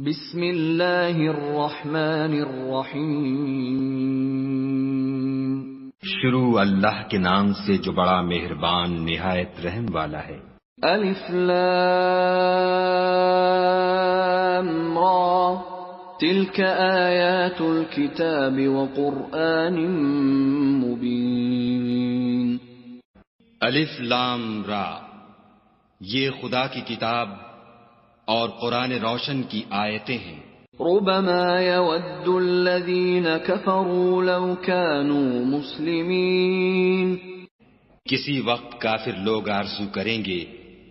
بسم اللہ الرحمن الرحیم۔ شروع اللہ کے نام سے جو بڑا مہربان نہایت رحم والا ہے۔ الف لام را تلک آیات الکتاب وقرآن مبین۔ الف لام را، یہ خدا کی کتاب اور قرآن روشن کی آیتیں ہیں۔ ربما يود الذين كفروا لو كانوا مسلمين۔ کسی وقت کافر لوگ آرزو کریں گے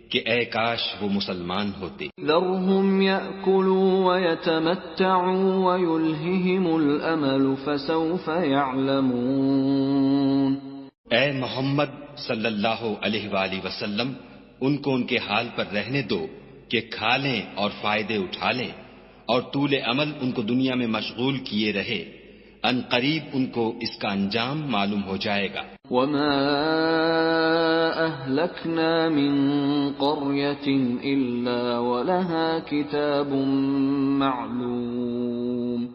کہ اے کاش وہ مسلمان ہوتے۔ ذرهم يأكلوا ويتمتعوا ويلههم الأمل فسوف يعلمون۔ اے محمد صلی اللہ علیہ وآلہ وسلم، ان کو ان کے حال پر رہنے دو کہ کھا لیں اور فائدے اٹھا لیں، اور طول عمل ان کو دنیا میں مشغول کیے رہے، ان قریب ان کو اس کا انجام معلوم ہو جائے گا۔ وما أهلكنا من قرية إلا ولها كتاب معلوم۔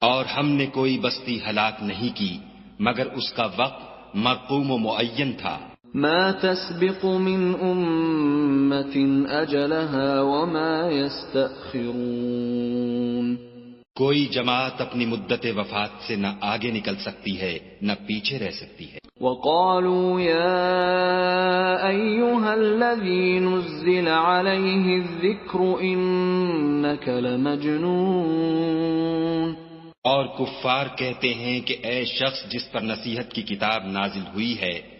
اور ہم نے کوئی بستی ہلاک نہیں کی مگر اس کا وقت مرقوم و معین تھا۔ ما تسبق من أمة أجلها وما يستأخرون۔ کوئی جماعت اپنی مدت وفات سے نہ آگے نکل سکتی ہے نہ پیچھے رہ سکتی ہے۔ وقالوا يا أيها الذي نزل عليه الذكر إنك لمجنون۔ اور کفار کہتے ہیں کہ اے شخص جس پر نصیحت کی کتاب نازل ہوئی ہے،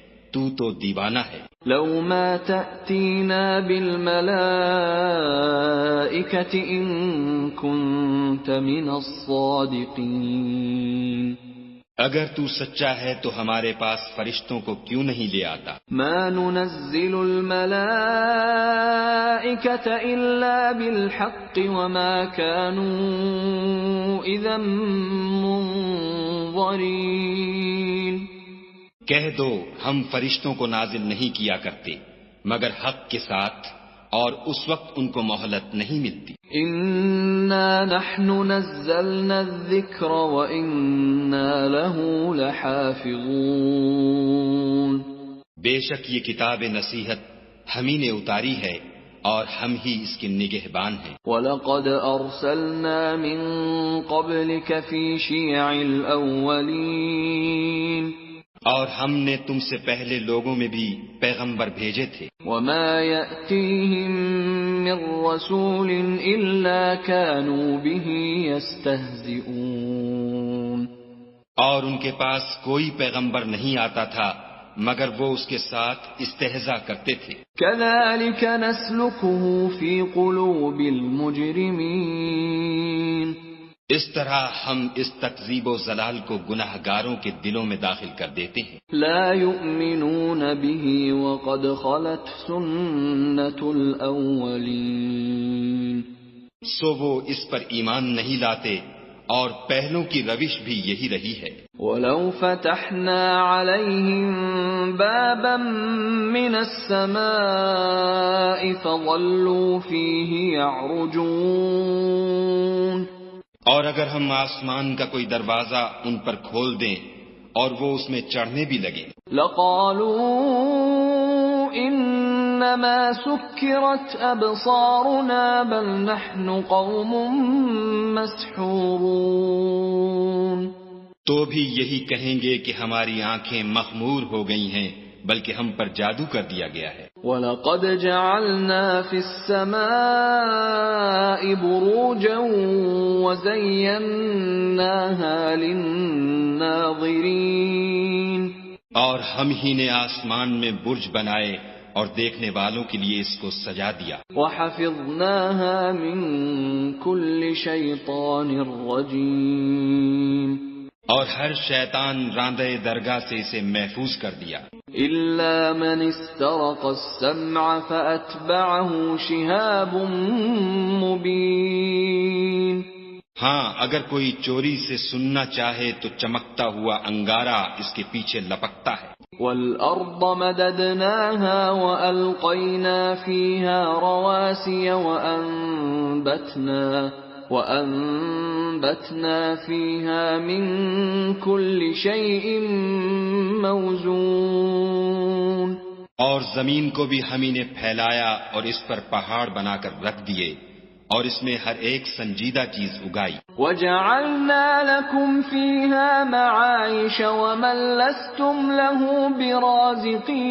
تو دیوانہ ہے۔ لو ما تأتینا بالملائکة ان کنت من الصادقین۔ اگر تو سچا ہے تو ہمارے پاس فرشتوں کو کیوں نہیں لے آتا؟ ما ننزل الملائکة الا بالحق وما كانوا اذا منظرین۔ کہہ دو ہم فرشتوں کو نازل نہیں کیا کرتے مگر حق کے ساتھ، اور اس وقت ان کو مہلت نہیں ملتی۔ انا نحن نزلنا الذکر وانا له لحافظون۔ بے شک یہ کتاب نصیحت ہم ہی نے اتاری ہے اور ہم ہی اس کے نگہبان ہیں۔ وَلَقَدْ أَرْسَلْنَا مِن قَبْلِكَ فِي شِيَعِ الْأَوَّلِينَ۔ اور ہم نے تم سے پہلے لوگوں میں بھی پیغمبر بھیجے تھے۔ وَمَا يَأْتِيهِم مِّن رَّسُولٍ إِلَّا كَانُوا بِهِ يَسْتَهْزِئُونَ۔ اور ان کے پاس کوئی پیغمبر نہیں آتا تھا مگر وہ اس کے ساتھ استہزاء کرتے تھے۔ كَذَلِكَ نَسْلُكُهُ فِي قُلُوبِ الْمُجْرِمِينَ۔ اس طرح ہم اس تکذیب و ضلال کو گناہ گاروں کے دلوں میں داخل کر دیتے ہیں۔ لا يؤمنون به وقد خلت سنة الأولين۔ سو وہ اس پر ایمان نہیں لاتے اور پہلوں کی روش بھی یہی رہی ہے۔ وَلَوْ فَتَحْنَا عَلَيْهِمْ بَابًا مِّنَ السَّمَاءِ فَظَلُّوا فِيهِ يَعْرُجُونَ۔ اور اگر ہم آسمان کا کوئی دروازہ ان پر کھول دیں اور وہ اس میں چڑھنے بھی لگے، لَقَالُوا إِنَّمَا سُكِّرَتْ أَبْصَارُنَا بَلْ نَحْنُ قَوْمٌ مَسْحُورُونَ۔ تو بھی یہی کہیں گے کہ ہماری آنکھیں مخمور ہو گئی ہیں بلکہ ہم پر جادو کر دیا گیا ہے۔ وَلَقَدْ جَعَلْنَا فِي السَّمَاءِ بُرُوجًا وَزَيَّنَّاهَا لِلنَّاظِرِينَ۔ اور ہم ہی نے آسمان میں برج بنائے اور دیکھنے والوں کے لیے اس کو سجا دیا۔ وَحَفِظْنَاهَا مِن كُلِّ شَيْطَانٍ رَّجِيمٍ۔ اور ہر شیطان راندہ درگاہ سے اسے محفوظ کر دیا۔ إِلَّا مَنِ اسْتَرَقَ السَّمْعَ فَأَتْبَعَهُ شِهَابٌ مُّبِينٌ۔ ہاں اگر کوئی چوری سے سننا چاہے تو چمکتا ہوا انگارہ اس کے پیچھے لپکتا ہے۔ وَالْأَرْضَ مَدَدْنَاهَا وَأَلْقَيْنَا فِيهَا رَوَاسِيَ وَأَنبَتْنَا فِيهَا مِن كُلِّ شَيْءٍ مَّوْزُونٍ اور زمین کو بھی ہم نے پھیلایا اور اس پر پہاڑ بنا کر رکھ دیے اور اس میں ہر ایک سنجیدہ چیز اگائی. وَجَعَلْنَا لَكُمْ فِيهَا مَعَائِشَ وَمَن لَّسْتُمْ لَهُ بِرَازِقِينَ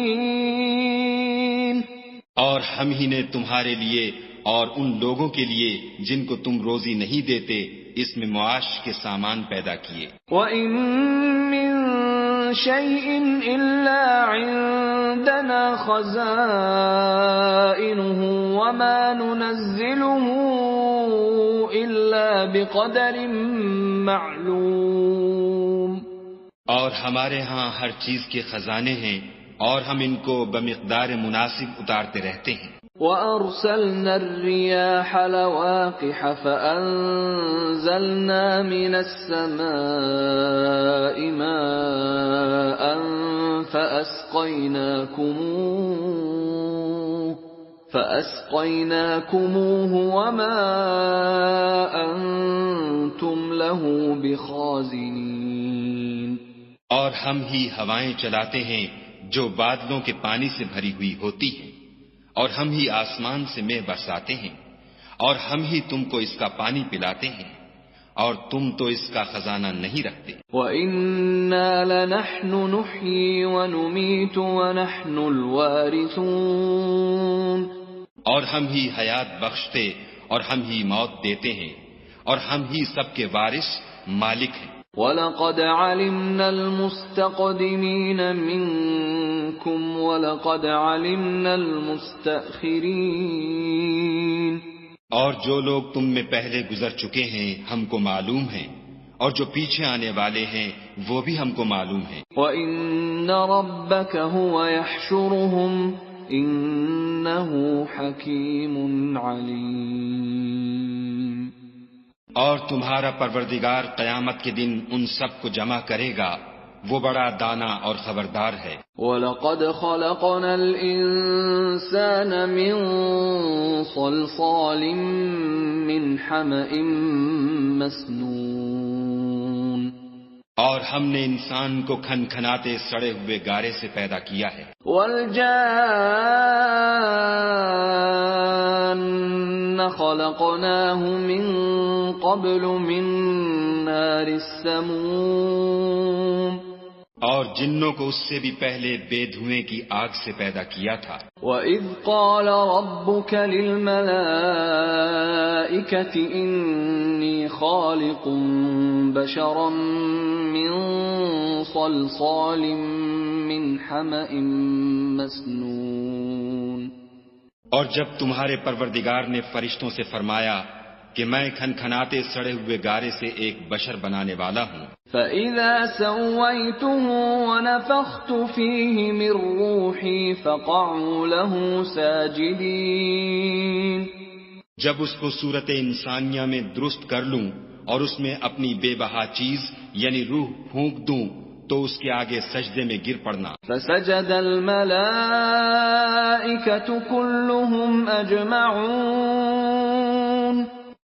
اور ہم ہی نے تمہارے لیے اور ان لوگوں کے لیے جن کو تم روزی نہیں دیتے اس میں معاش کے سامان پیدا کیے. وَإِن مِّن شَيْءٍ إِلَّا عِندَنَا خَزَائِنُهُ وَمَا نُنَزِّلُهُ إِلَّا بِقَدَرٍ مَّعْلُومٍ اور ہمارے ہاں ہر چیز کے خزانے ہیں اور ہم ان کو بمقدار مناسب اتارتے رہتے ہیں. وَأَرْسَلْنَا الرِّيَاحَ لَوَاقِحَ فَأَنزَلْنَا مِنَ السَّمَاءِ مَاءً فَأَسْقَيْنَاكُمُوهُ وَمَا أَنْتُمْ لَهُ بِخَازِنِينَ اور ہم ہی ہوائیں چلاتے ہیں جو بادلوں کے پانی سے بھری ہوئی ہوتی ہیں اور ہم ہی آسمان سے مے برساتے ہیں اور ہم ہی تم کو اس کا پانی پلاتے ہیں اور تم تو اس کا خزانہ نہیں رکھتے. وَإِنَّا لَنَحْنُ نُحْيِي وَنُمِيتُ وَنَحْنُ الْوَارِثُونَ اور ہم ہی حیات بخشتے اور ہم ہی موت دیتے ہیں اور ہم ہی سب کے وارث مالک ہیں. وَلَقَدْ عَلِمْنَا الْمُسْتَقْدِمِينَ مِنكُمْ وَلَقَدْ عَلِمْنَا الْمُسْتَأْخِرِينَ اور جو لوگ تم میں پہلے گزر چکے ہیں ہم کو معلوم ہیں اور جو پیچھے آنے والے ہیں وہ بھی ہم کو معلوم ہیں. وَإِنَّ رَبَّكَ هُوَ يَحْشُرُهُمْ إِنَّهُ حَكِيمٌ عَلِيمٌ اور تمہارا پروردگار قیامت کے دن ان سب کو جمع کرے گا وہ بڑا دانا اور خبردار ہے. وَلَقَدْ خَلَقْنَا الْإِنسَانَ مِنْ صَلْصَالٍ مِّنْ حَمَإٍ مَّسْنُونٍ اور ہم نے انسان کو کھنکھناتے سڑے ہوئے گارے سے پیدا کیا ہے. وَالْجَانَّ خَلَقْنَاهُ مِن قَبْلُ مِن نَّارِ السَّمُومِ اور جنوں کو اس سے بھی پہلے بے دھوئیں کی آگ سے پیدا کیا تھا. وَإِذْ قَالَ رَبُّكَ لِلْمَلَائِكَةِ إِنِّي خَالِقٌ بَشَرًا مِّن صَلْصَالٍ مِّنْ حَمَإٍ مَّسْنُونٍ اور جب تمہارے پروردگار نے فرشتوں سے فرمایا کہ میں کھنکھناتے سڑے ہوئے گارے سے ایک بشر بنانے والا ہوں. فَإِذَا سَوَّيْتُهُ وَنَفَخْتُ فِيهِ مِن رُّوحِي فَقَعُوا لَهُ سَاجِدِينَ جب اس کو صورت انسانیہ میں درست کر لوں اور اس میں اپنی بے بہا چیز یعنی روح پھونک دوں تو اس کے آگے سجدے میں گر پڑنا. فَسَجَدَ الْمَلَائِكَةُ كُلُّهُمْ أَجْمَعُونَ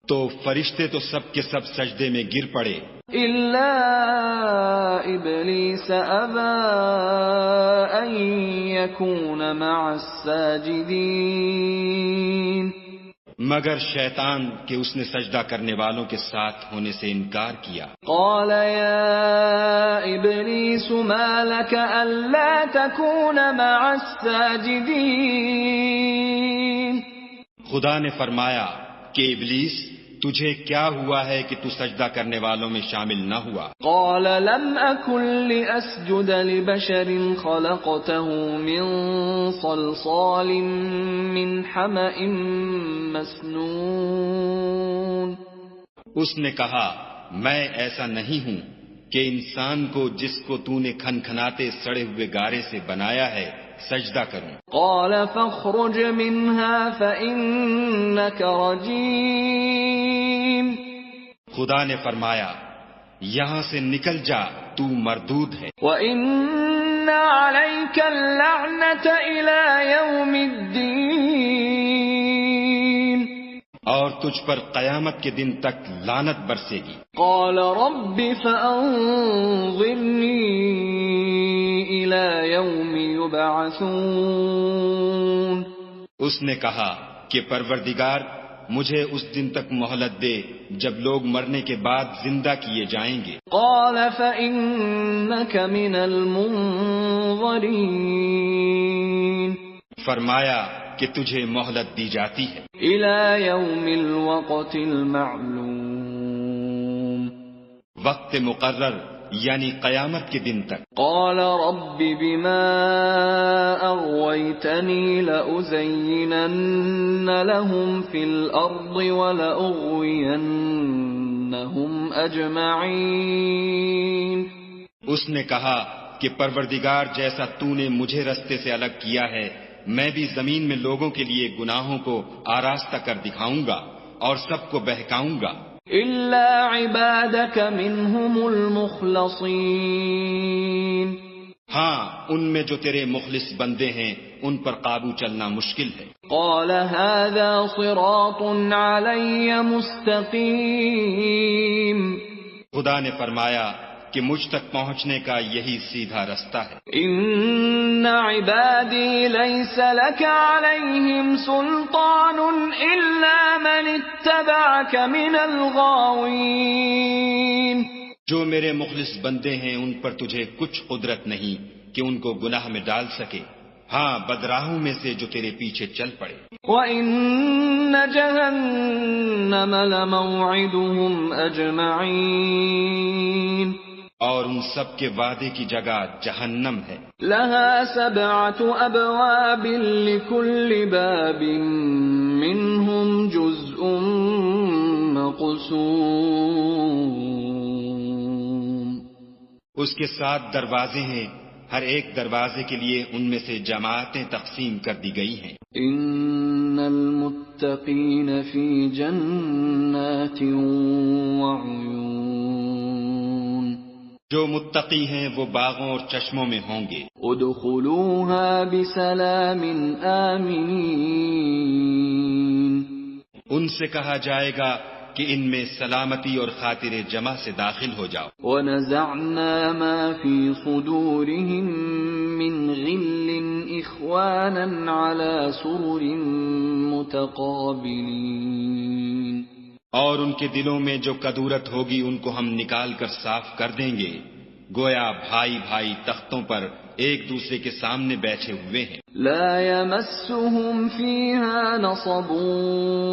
تو فرشتے تو سب کے سب سجدے میں گر پڑے إِلَّا إِبْلِيسَ أَبَى أَن يَكُونَ مَعَ السَّاجِدِينَ مگر شیطان کہ اس نے سجدہ کرنے والوں کے ساتھ ہونے سے انکار کیا. قال يا إبليس ما لك ألا تكون مع الساجدين خدا نے فرمایا کہ ابلیس تجھے کیا ہوا ہے کہ تو سجدہ کرنے والوں میں شامل نہ ہوا. قال لم أكن لأسجد لبشر خلقته من صلصال من حمأ مسنون اس نے کہا میں ایسا نہیں ہوں کہ انسان کو جس کو تو نے کھنکھناتے سڑے ہوئے گارے سے بنایا ہے سجدہ کروں. قال فاخرج منها فإنك رجيم خدا نے فرمایا یہاں سے نکل جا تو مردود ہے. وَإِنَّ عَلَيْكَ اللَّعْنَةَ إِلَى يَوْمِ الدِّينِ اور تجھ پر قیامت کے دن تک لعنت برسے گی۔ قال رب فأنظرني إلى يوم يبعثون۔ اس نے کہا کہ پروردگار مجھے اس دن تک مہلت دے جب لوگ مرنے کے بعد زندہ کیے جائیں گے۔ قال فإنك من المنظرين۔ فرمایا کہ تجھے مہلت دی جاتی ہے إلى يوم الوقت المعلوم۔ وقت مقرر یعنی قیامت کے دن تک۔ قال رب بما أغويتني لأزينن لهم في الأرض ولأغوينهم أجمعين۔ اس نے کہا کہ پروردگار جیسا تو نے مجھے رستے سے الگ کیا ہے میں بھی زمین میں لوگوں کے لیے گناہوں کو آراستہ کر دکھاؤں گا اور سب کو بہکاؤں گا إلا عبادك منهم المخلصين۔ ہاں ان میں جو تیرے مخلص بندے ہیں ان پر قابو چلنا مشکل ہے۔ قال هذا صراط علي مستقيم۔ خدا نے فرمایا کہ مجھ تک پہنچنے کا یہی سیدھا رستہ ہے۔ ان عبادی لیس لك علیہم سلطان الا من اتبعك من الغاوین۔ جو میرے مخلص بندے ہیں ان پر تجھے کچھ قدرت نہیں کہ ان کو گناہ میں ڈال سکے، ہاں بدراہوں میں سے جو تیرے پیچھے چل پڑے۔ وَإِنَّ جَهَنَّمَ لَمَوْعِدُهُمْ أَجْمَعِينَ۔ اور ان سب کے وعدے کی جگہ جہنم ہے۔ لَهَا 7 أَبْوَابٍ لِكُلِّ بَابٍ مِّنْهُمْ جُزْءٌ مَّقْسُومٌ۔ اس کے 7 دروازے ہیں، ہر ایک دروازے کے لیے ان میں سے جماعتیں تقسیم کر دی گئی ہیں۔ ان المتقین فی جنات وعیون۔ جو متقی ہیں وہ باغوں اور چشموں میں ہوں گے۔ ادخلوها بسلام آمنین۔ ان سے کہا جائے گا کہ ان میں سلامتی اور خاطر جمع سے داخل ہو جاؤ۔ وَنَزَعْنَا مَا فِي صُدُورِهِم مِّن غِلٍّ إِخْوَانًا عَلَى سُرُرٍ مُتَقَابِلِينَ۔ اور ان کے دلوں میں جو کدورت ہوگی ان کو ہم نکال کر صاف کر دیں گے، گویا بھائی بھائی تختوں پر ایک دوسرے کے سامنے بیٹھے ہوئے ہیں۔ لا يمسهم فيها نصب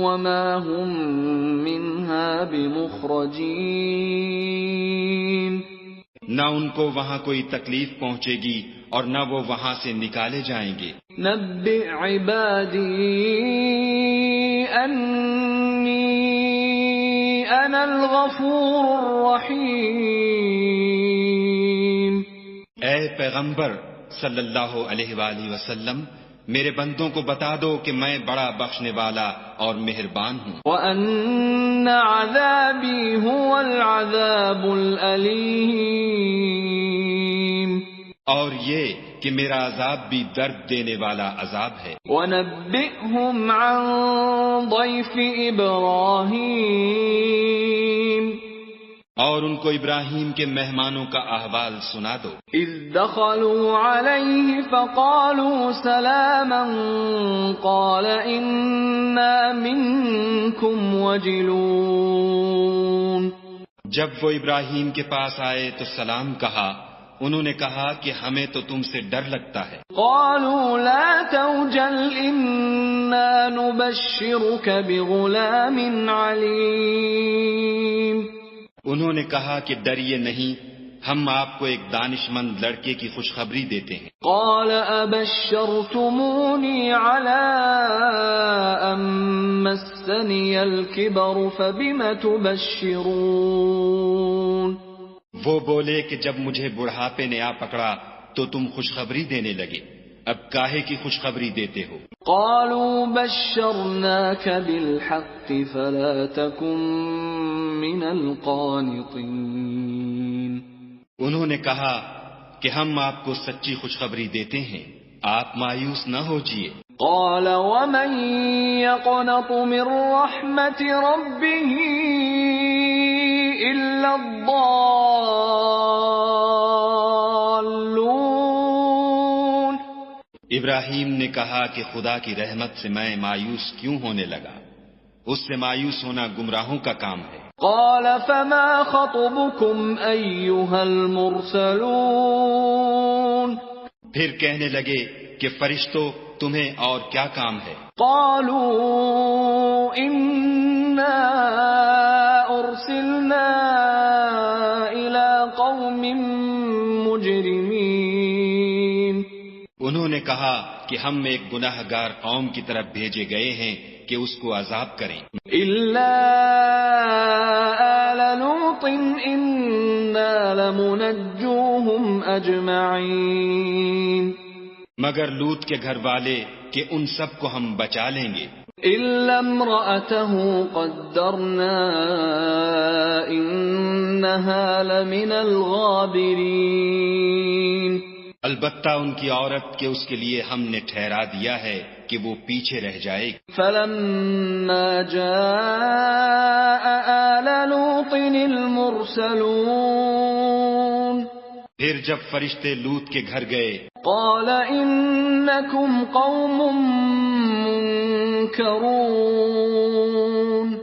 وما هم منها بمخرجين۔ نہ ان کو وہاں کوئی تکلیف پہنچے گی اور نہ وہ وہاں سے نکالے جائیں گے۔ نبئ عبادی انی انا الغفور الرحیم۔ اے پیغمبر صلی اللہ علیہ وآلہ وسلم میرے بندوں کو بتا دو کہ میں بڑا بخشنے والا اور مہربان ہوں۔ وَأَنَّ عَذَابِي هُوَ الْعَذَابُ الْأَلِيمُ۔ اور یہ کہ میرا عذاب بھی درد دینے والا عذاب ہے۔ وَنَبِّئْهُمْ عَنْ ضَيْفِ إِبْرَاهِيمَ۔ اور ان کو ابراہیم کے مہمانوں کا احوال سنا دو۔ اذ دخلوا علیہ فقالوا سلاما قال انا منکم وجلون۔ جب وہ ابراہیم کے پاس آئے تو سلام کہا، انہوں نے کہا کہ ہمیں تو تم سے ڈر لگتا ہے۔ قالوا لا توجل انا نبشرک بغلام علیم۔ انہوں نے کہا کہ ڈریے نہیں، ہم آپ کو ایک دانش مند لڑکے کی خوشخبری دیتے ہیں۔ قال ابشرتمونی علی ان مسنی الکبر فبم تبشرون۔ وہ بولے کہ جب مجھے بڑھاپے نے آ پکڑا تو تم خوشخبری دینے لگے، اب کاہے کی خوشخبری دیتے ہو؟ قالوا بشرناك بالحق فلا تكن من القانطين۔ انہوں نے کہا کہ ہم آپ کو سچی خوشخبری دیتے ہیں، آپ مایوس نہ ہوجیے۔ قال ومن يقنط من رحمة ربه إلا الضالون۔ ابراہیم نے کہا کہ خدا کی رحمت سے میں مایوس کیوں ہونے لگا؟ اس سے مایوس ہونا گمراہوں کا کام ہے۔ قال فما خطبكم أيها المرسلون؟ پھر کہنے لگے کہ فرشتوں تمہیں اور کیا کام ہے؟ قالوا إنا أرسلنا إلى قوم مجرمين۔ انہوں نے کہا کہ ہم ایک گناہ گار قوم کی طرف بھیجے گئے ہیں کہ اس کو عذاب کریں۔ إلا آل لوط إنا لمنجوهم أجمعين۔ مگر لوط کے گھر والے کہ ان سب کو ہم بچا لیں گے۔ إلا امرأته قدرنا إنها لمن الغابرين۔ البتہ ان کی عورت کہ اس کے لیے ہم نے ٹھہرا دیا ہے کہ وہ پیچھے رہ جائے گی۔ فلما جاء آل لوط المرسلون، پھر جب فرشتے لوط کے گھر گئے، قال إنكم قوم منكرون،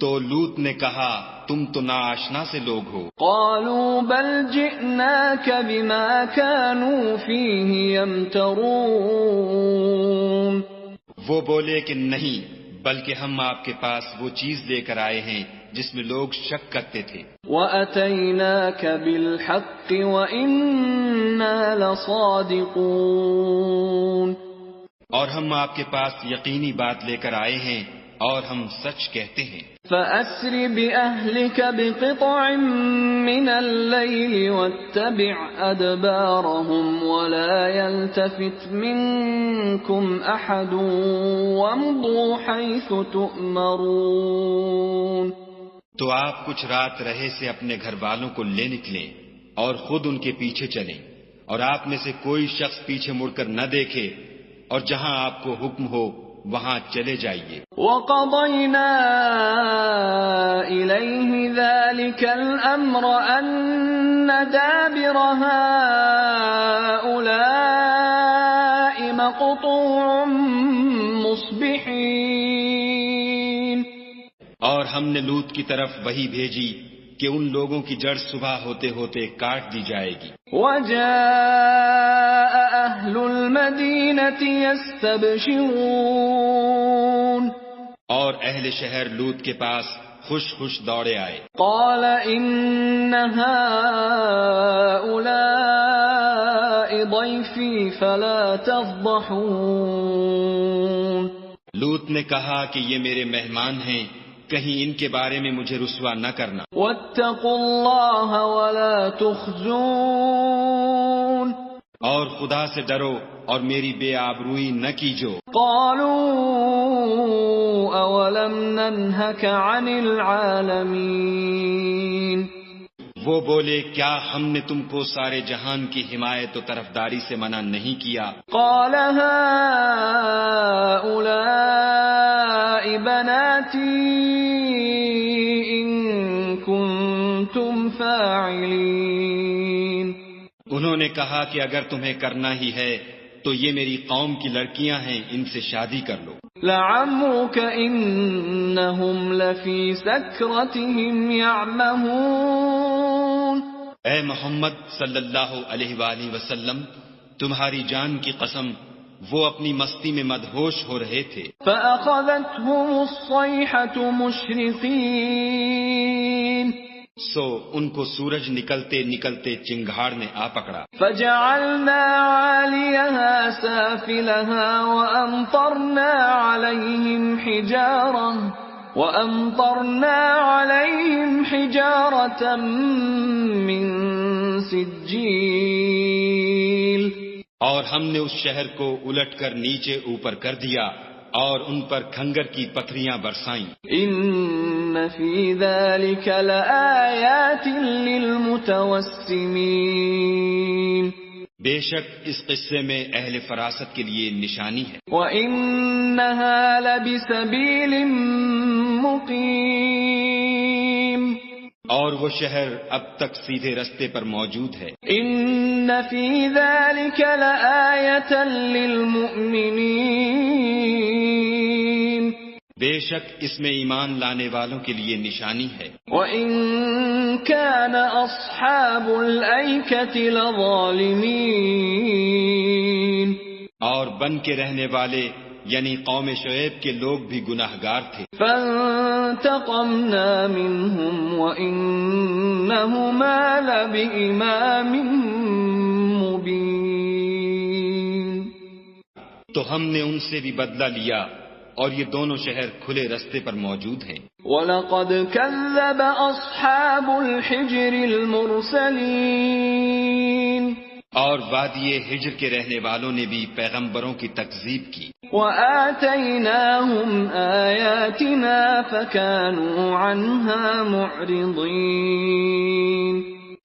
تو لوط نے کہا تم تو ناآشنا سے لوگ ہو۔ قالوا بل جئناك بما كانوا فيه يمترون، وہ بولے کہ نہیں، بلکہ ہم آپ کے پاس وہ چیز لے کر آئے ہیں جس میں لوگ شک کرتے تھے۔ وَأَتَيْنَاكَ بِالْحَقِّ وَإِنَّا لَصَادِقُونَ، اور ہم آپ کے پاس یقینی بات لے کر آئے ہیں اور ہم سچ کہتے ہیں۔ فَأَسْرِ بِأَهْلِكَ بِقِطْعٍ مِّنَ اللَّيْلِ وَاتَّبِعْ أَدْبَارَهُمْ وَلَا يَلْتَفِتْ مِنكُمْ أَحَدٌ وَامْضُوا حَيْثُ تُؤْمَرُونَ۔ تو آپ کچھ رات رہے سے اپنے گھر والوں کو لے نکلیں اور خود ان کے پیچھے چلیں، اور آپ میں سے کوئی شخص پیچھے مڑ کر نہ دیکھے، اور جہاں آپ کو حکم ہو وہاں چلے جائیے۔ وَقَضَيْنَا إِلَيْهِ ذَلِكَ الْأَمْرَ أَنَّ دَابِرَ هَٰؤُلَاءِ مَقْطُوعٌ مُصْبِحِينَ، اور ہم نے لوط کی طرف وحی بھیجی کہ ان لوگوں کی جڑ صبح ہوتے ہوتے کاٹ دی جائے گی۔ وَجَاءَ أَهْلُ الْمَدِينَةِ يَسْتَبْشِرُونَ، اور اہل شہر لوط کے پاس خوش خوش دوڑے آئے۔ قَالَ إِنَّ هَٰؤُلَاءِ ضَيْفِي فَلَا تَفْضَحُونِ، لوط نے کہا کہ یہ میرے مہمان ہیں، کہیں ان کے بارے میں مجھے رسوا نہ کرنا۔ وَاتَّقُوا اللَّهَ وَلَا تُخْزُونِ، اور خدا سے ڈرو اور میری بے آبروئی نہ کیجو۔ قالوا أَوَلَمْ نَنْهَكَ عَنِ الْعَالَمِينَ، وہ بولے کیا ہم نے تم کو سارے جہان کی حمایت و طرفداری سے منع نہیں کیا؟ قال هؤلاء بناتي إن كنتم فاعلين، انہوں نے کہا کہ اگر تمہیں کرنا ہی ہے تو یہ میری قوم کی لڑکیاں ہیں، ان سے شادی کر لو۔ لعمرك إنهم لفي سكرتهم يعمهون، اے محمد صلی اللہ علیہ وآلہ وسلم، تمہاری جان کی قسم وہ اپنی مستی میں مدہوش ہو رہے تھے۔ فأخذتهم الصيحة مشرقين، سو ان کو سورج نکلتے نکلتے چنگھاڑ نے آ پکڑا۔ فجعلنا عاليها سافلها وأمطرنا عليهم حجارة من سجيل، اور ہم نے اس شہر کو الٹ کر نیچے اوپر کر دیا اور ان پر کھنگر کی پتھریاں برسائیں۔ إن في ذلك لآيات للمتوسمين، بے شک اس قصے میں اہل فراست کے لیے نشانی ہے، وَإِنَّهَا لَبِسَبِيلٍ مُقِيمٍ، اور وہ شہر اب تک سیدھے رستے پر موجود ہے۔ إِنَّ فِي ذَلِكَ لَآيَةً لِّلْمُؤْمِنِينَ، بے شک اس میں ایمان لانے والوں کے لیے نشانی ہے۔ وَإِن كَانَ أَصْحَابُ الْأَيْكَةِ لَظَالِمِينَ، اور بن کے رہنے والے یعنی قوم شعیب کے لوگ بھی گناہگار تھے۔ فَانْتَقَمْنَا مِنْهُمْ وَإِنَّهُمَا لَبِإِمَامٍ مُبِينٍ، تو ہم نے ان سے بھی بدلہ لیا اور یہ دونوں شہر کھلے رستے پر موجود ہیں۔ وَلَقَدْ كَذَّبَ أَصْحَابُ الْحِجْرِ الْمُرْسَلِينَ، اور وادی ہجر کے رہنے والوں نے بھی پیغمبروں کی تکذیب کی۔ وَآتَيْنَاهُمْ آيَاتِنَا فَكَانُوا عَنْهَا مُعْرِضِينَ،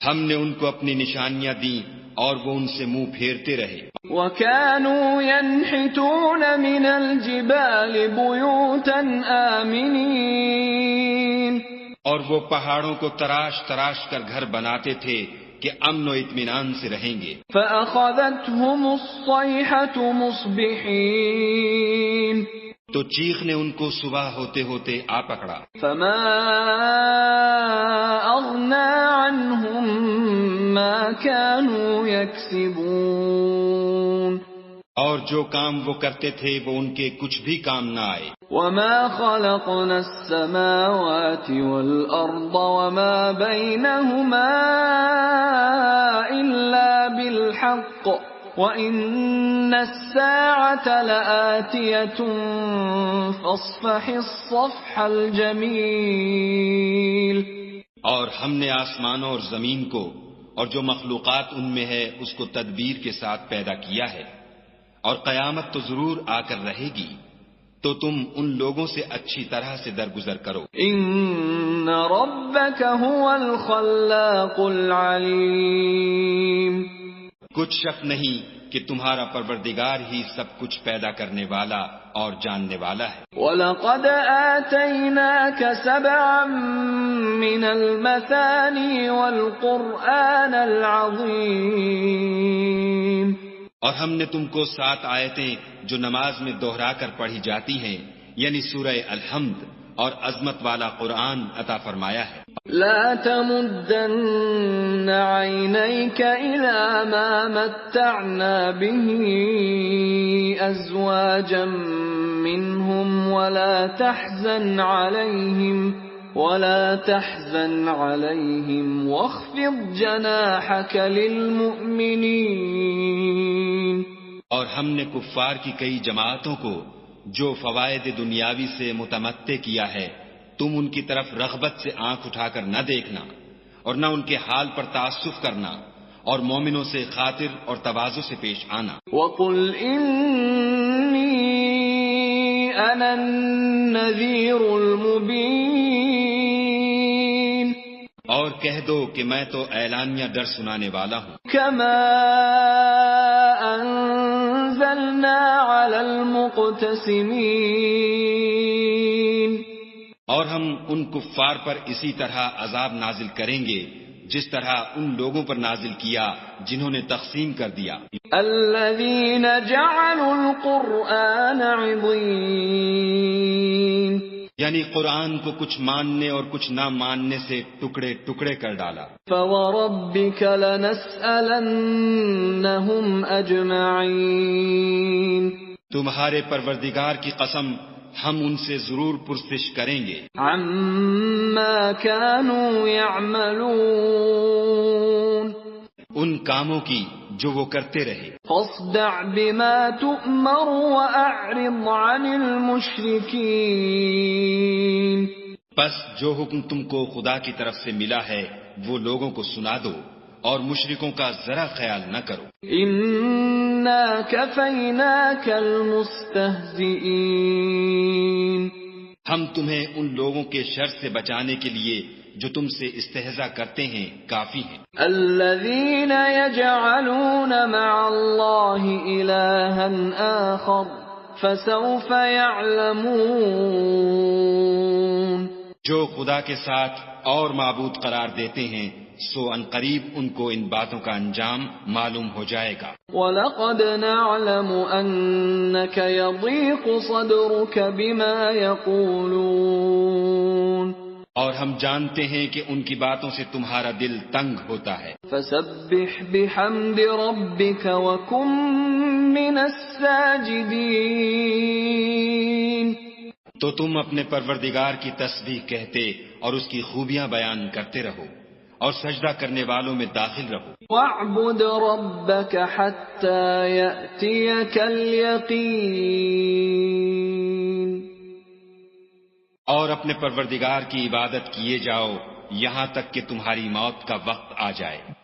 ہم نے ان کو اپنی نشانیاں دیں اور وہ ان سے منہ پھیرتے رہے۔ وَكَانُوا يَنْحِتُونَ مِنَ الْجِبَالِ بُيُوتًا آمِنِينَ، اور وہ پہاڑوں کو تراش تراش کر گھر بناتے تھے کہ امن و اطمینان سے رہیں گے۔ فَأَخَذَتْهُمُ الصَّيْحَةُ مُصْبِحِينَ، تو چیخ نے ان کو صبح ہوتے ہوتے آ پکڑا۔ فَمَا أَغْنَى عَنْهُمْ مَا كَانُوا يَكْسِبُونَ، اور جو کام وہ کرتے تھے وہ ان کے کچھ بھی کام نہ آئے۔ وَمَا خَلَقْنَا السَّمَاوَاتِ وَالْأَرْضَ وَمَا بَيْنَهُمَا إِلَّا بِالْحَقِّ وَإِنَّ السَّاعَةَ لَآتِيَةٌ فَاصْفَحِ الصَّفْحَ الْجَمِيلَ، اور ہم نے آسمانوں اور زمین کو اور جو مخلوقات ان میں ہے اس کو تدبیر کے ساتھ پیدا کیا ہے، اور قیامت تو ضرور آ کر رہے گی، تو تم ان لوگوں سے اچھی طرح سے درگزر کرو۔ إِنَّ رَبَّكَ هُوَ الْخَلَّاقُ الْعَلِيمُ، کچھ شک نہیں کہ تمہارا پروردگار ہی سب کچھ پیدا کرنے والا اور جاننے والا ہے۔ وَلَقَدْ آتَيْنَاكَ سَبْعًا مِّنَ الْمَثَانِي وَالْقُرْآنَ الْعَظِيمَ، اور ہم نے تم کو 7 آیتیں جو نماز میں دہرا کر پڑھی جاتی ہیں یعنی سورہ الحمد اور عظمت والا قرآن عطا فرمایا ہے۔ لا تمدن عينيك إلى ما متعنا به أزواجا منهم ولا تحزن عليهم واخفض جناحك للمؤمنين، اور ہم نے کفار کی کئی جماعتوں کو جو فوائد دنیاوی سے متمتع کیا ہے تم ان کی طرف رغبت سے آنکھ اٹھا کر نہ دیکھنا اور نہ ان کے حال پر تعصف کرنا اور مومنوں سے خاطر اور تواضع سے پیش آنا۔ وَقُلْ إِنِّي أَنَا النَّذِيرُ الْمُبِينُ، اور کہہ دو کہ میں تو اعلانیہ ڈر سنانے والا ہوں۔ كَمَا أَنزَلْنَا عَلَى الْمُقْتَسِمِينَ، اور ہم ان کفار پر اسی طرح عذاب نازل کریں گے جس طرح ان لوگوں پر نازل کیا جنہوں نے تقسیم کر دیا۔ الذين جعلوا القرآن عضين، یعنی قرآن کو کچھ ماننے اور کچھ نہ ماننے سے ٹکڑے ٹکڑے کر ڈالا۔ فوربك لنسألنهم أجمعين، تمہارے پروردگار کی قسم ہم ان سے ضرور پرسش کریں گے عما كانوا يعملون، ان کاموں کی جو وہ کرتے رہے۔ فاصدع بما تؤمر وأعرض عن المشركين، بس جو حکم تم کو خدا کی طرف سے ملا ہے وہ لوگوں کو سنا دو اور مشرکوں کا ذرا خیال نہ کرو۔ إنا كفيناك المستهزئين، ہم تمہیں ان لوگوں کے شر سے بچانے کے لیے جو تم سے استہزاء کرتے ہیں کافی ہیں۔ الذين يجعلون مع الله إلها آخر فسوف يعلمون۔ جو خدا کے ساتھ اور معبود قرار دیتے ہیں سو ان قریب ان کو ان باتوں کا انجام معلوم ہو جائے گا۔ وَلَقَدْ نَعْلَمُ أَنَّكَ يَضِيقُ صَدْرُكَ بِمَا يَقُولُونَ۔ اور ہم جانتے ہیں کہ ان کی باتوں سے تمہارا دل تنگ ہوتا ہے۔ فَسَبِّحْ بِحَمْدِ رَبِّكَ وَكُن مِّنَ السَّاجِدِينَ۔ تو تم اپنے پروردگار کی تسبیح کہتے اور اس کی خوبیاں بیان کرتے رہو اور سجدہ کرنے والوں میں داخل رہو۔ وَاعْبُدْ رَبَّكَ حَتَّى يَأْتِيَكَ الْيَقِينُ۔ اور اپنے پروردگار کی عبادت کیے جاؤ یہاں تک کہ تمہاری موت کا وقت آ جائے۔